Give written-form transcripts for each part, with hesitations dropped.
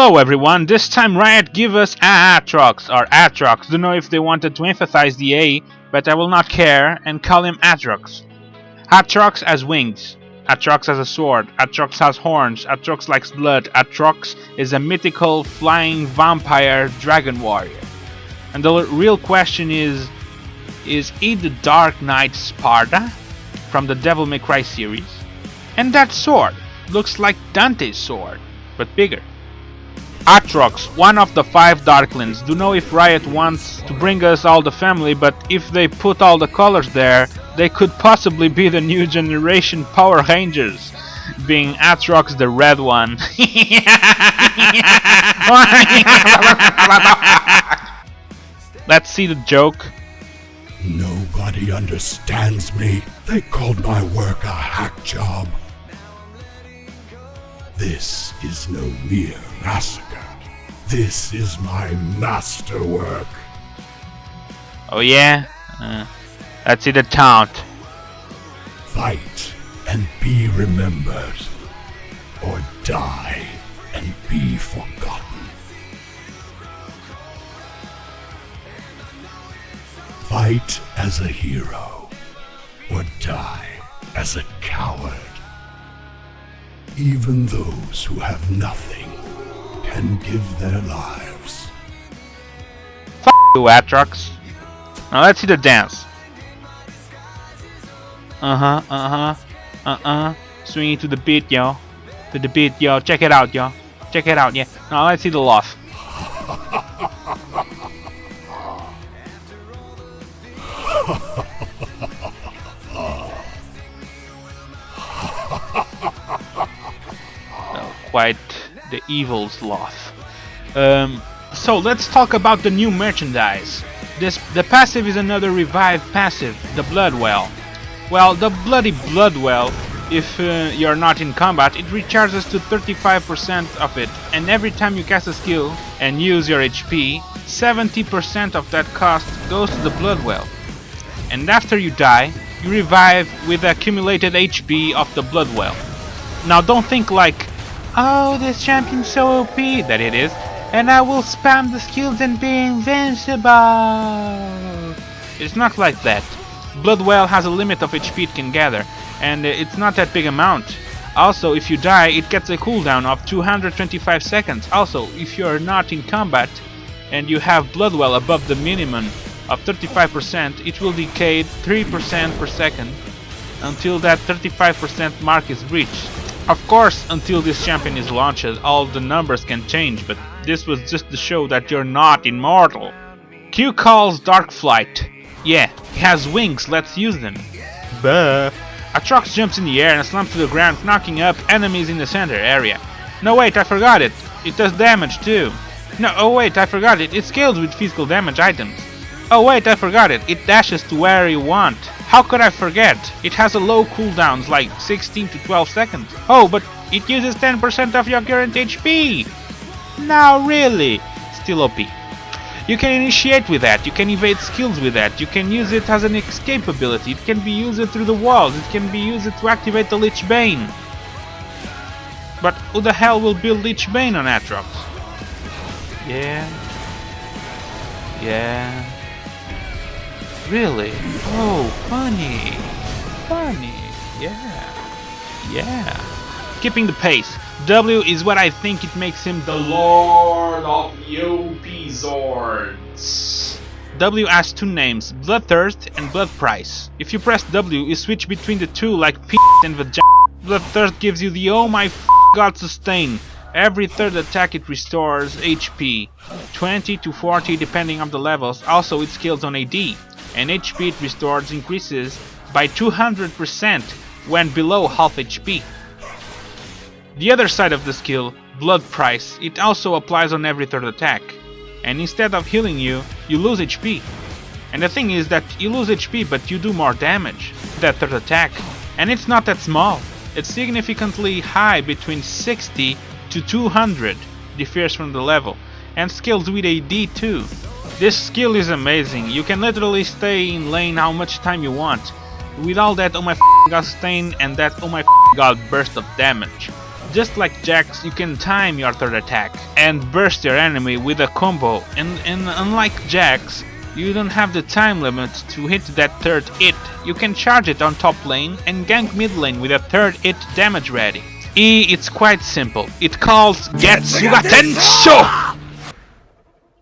Hello everyone, this time Riot give us Aatrox, or Aatrox. Don't know if they wanted to emphasize the A, but I will not care and call him Aatrox. Aatrox has wings, Aatrox has a sword, Aatrox has horns, Aatrox likes blood, Aatrox is a mythical flying vampire dragon warrior. And the real question is he the Dark Knight Sparta from the Devil May Cry series? And that sword looks like Dante's sword, but bigger. Aatrox, one of the 5 Darklings. Don't know if Riot wants to bring us all the family, but if they put all the colors there, they could possibly be the new generation Power Rangers, being Aatrox the red one. Let's see the joke. Nobody understands me. They called my work a hack job. This is no mere massacre. This is my masterwork. Oh yeah? Let's see the taunt. Fight and be remembered, or die and be forgotten. Fight as a hero, or die as a coward. Even those who have nothing can give their lives. F*** you, Aatrox. Now let's see the dance. Swinging to the beat, yo. To the beat, yo. Check it out, yo. Check it out, yeah. Now let's see the loft. Quite the evil sloth. So let's talk about the new merchandise. The passive is another revived passive, the Blood Well. Well, the bloody Blood Well, if you're not in combat, it recharges to 35% of it, and every time you cast a skill and use your HP, 70% of that cost goes to the Blood Well. And after you die, you revive with the accumulated HP of the Blood Well. Now don't think like, oh, this champion's so OP, that it is, and I will spam the skills and be invincible. It's not like that. Bloodwell has a limit of HP it can gather, and it's not that big amount. Also, if you die, it gets a cooldown of 225 seconds. Also, if you're not in combat and you have Bloodwell above the minimum of 35%, it will decay 3% per second until that 35% mark is reached. Of course, until this champion is launched, all the numbers can change, but this was just to show that you're not immortal. Q calls Dark Flight. Yeah, he has wings, let's use them. Buh. Aatrox jumps in the air and slumps to the ground, knocking up enemies in the center area. No wait, I forgot it. It does damage too. No, oh wait, I forgot it. It scales with physical damage items. Oh wait, I forgot it. It dashes to where you want. How could I forget? It has a low cooldowns like 16 to 12 seconds. Oh, but it uses 10% of your current HP. Now really, still OP. You can initiate with that, you can evade skills with that, you can use it as an escape ability, it can be used through the walls, it can be used to activate the Lich Bane. But who the hell will build Lich Bane on Aatrox? Yeah. Really? Oh, funny. Yeah. Keeping the pace. W is what I think it makes him the Lord of the OP Zords. W has 2 names, Bloodthirst and Blood Price. If you press W, you switch between the two like P and vagina. Bloodthirst gives you the oh my god sustain. Every third attack it restores HP, 20 to 40 depending on the levels. Also it scales on AD, and HP it restores increases by 200% when below half HP. The other side of the skill, Blood Price, it also applies on every third attack, and instead of healing you, you lose HP. And the thing is that you lose HP but you do more damage that third attack, and it's not that small. It's significantly high, between 60 to 200, differs from the level, and scales with AD too. This skill is amazing, you can literally stay in lane how much time you want, with all that oh my god sustain and that oh my god burst of damage. Just like Jax, you can time your third attack and burst your enemy with a combo, and unlike Jax, you don't have the time limit to hit that third hit. You can charge it on top lane and gank mid lane with a third hit damage ready. E, it's quite simple. It calls Getsuga Tensho!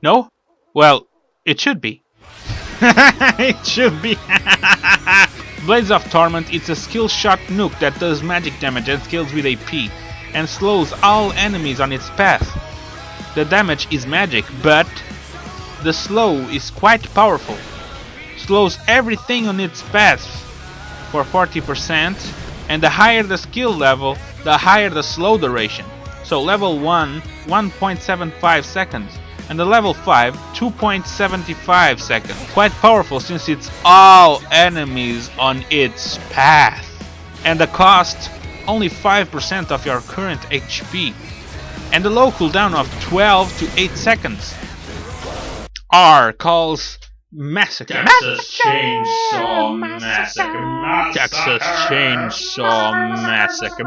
No? Well, it should be. It should be. Blades of Torment, it's a skill shot nuke that does magic damage and scales with AP and slows all enemies on its path. The damage is magic, but the slow is quite powerful. Slows everything on its path for 40%, and the higher the skill level, the higher the slow duration. So level 1, 1.75 seconds, and the level 5, 2.75 seconds. Quite powerful since it's all enemies on its path. And the cost, only 5% of your current HP. And the low cooldown of 12 to 8 seconds. R calls Massacre. Texas Chainsaw Massacre. Texas Chainsaw Massacre.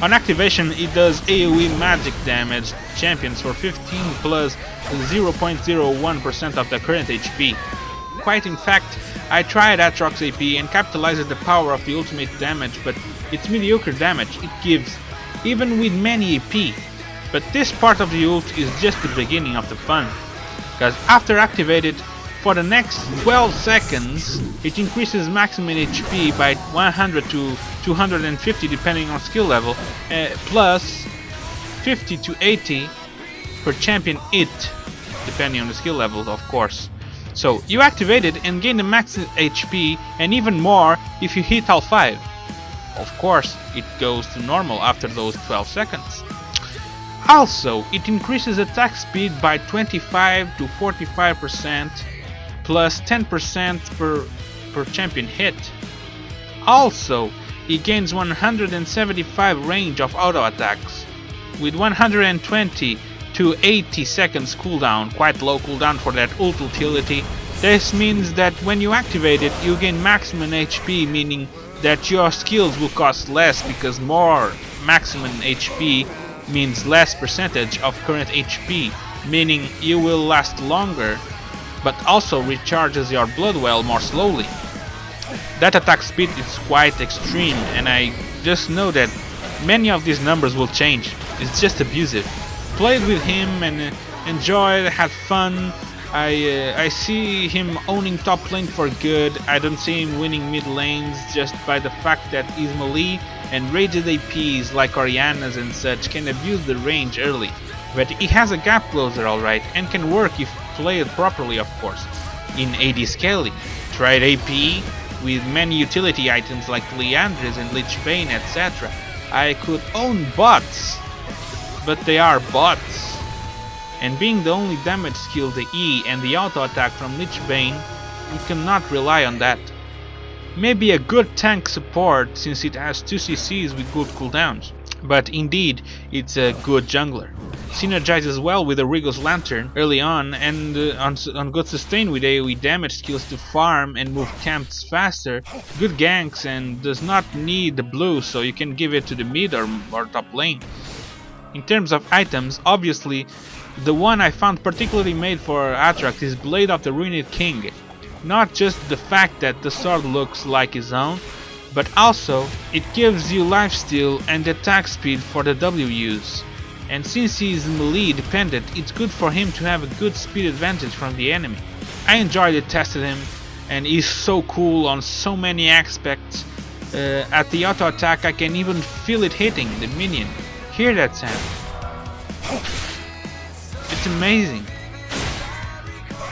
On activation, it does AoE magic damage champions for 15 plus 0.01% of the current HP. Quite in fact, I tried Aatrox AP and capitalized the power of the ultimate damage, but it's mediocre damage it gives, even with many AP. But this part of the ult is just the beginning of the fun, because after activated, for the next 12 seconds, it increases maximum HP by 100 to 250 depending on skill level, plus 50 to 80 per champion hit, depending on the skill level, of course. So you activate it and gain the max HP, and even more if you hit all 5. Of course, it goes to normal after those 12 seconds. Also, it increases attack speed by 25 to 45%, plus 10% per champion hit. Also, it gains 175 range of auto attacks, with 120 to 80 seconds cooldown, quite low cooldown for that ult utility. This means that when you activate it, you gain maximum HP, meaning that your skills will cost less, because more maximum HP means less percentage of current HP, meaning you will last longer, but also recharges your blood well more slowly. That attack speed is quite extreme, and I just know that many of these numbers will change. It's just abusive. Played with him and enjoyed, had fun. I see him owning top lane for good. I don't see him winning mid lanes just by the fact that he's melee, and raged APs like Orianna's and such can abuse the range early. But he has a gap closer alright, and can work if played properly, of course. In AD scaling, tried AP with many utility items like Liandry's and Lich Bane, etc. I could own bots, but they are bots. And being the only damage skill, the E and the auto attack from Lich Bane, you cannot rely on that. Maybe a good tank support since it has 2 CCs with good cooldowns, but indeed it's a good jungler. Synergizes well with the Rigo's Lantern early on, and on good sustain with AoE damage skills to farm and move camps faster, good ganks, and does not need the blue, so you can give it to the mid or top lane. In terms of items, obviously the one I found particularly made for Aatrox is Blade of the Ruined King. Not just the fact that the sword looks like his own, but also it gives you lifesteal and attack speed for the W use. And since he is melee dependent, it's good for him to have a good speed advantage from the enemy. I enjoyed it, tested him, and he's so cool on so many aspects. At the auto attack I can even feel it hitting the minion. Hear that sound? It's amazing.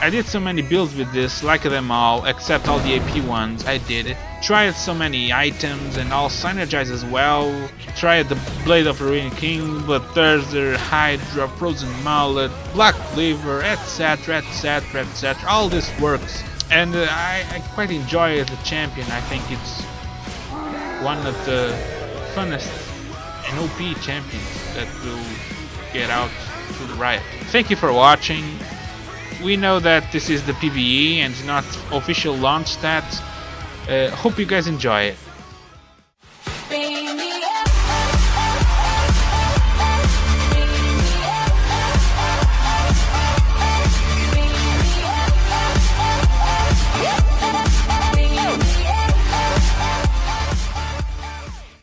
I did so many builds with this, like them all, except all the AP ones. I did it. Tried so many items and all synergize as well. Tried the Blade of the Ruined King, Bloodthirster, Hydra, Frozen Mallet, Black Cleaver, etc, etc, etc. All this works, and I quite enjoy the champion. I think it's one of the funnest and OP champions that will get out to the riot. Thank you for watching. we know that this is the PvE and not official launch stats. Hope you guys enjoy it.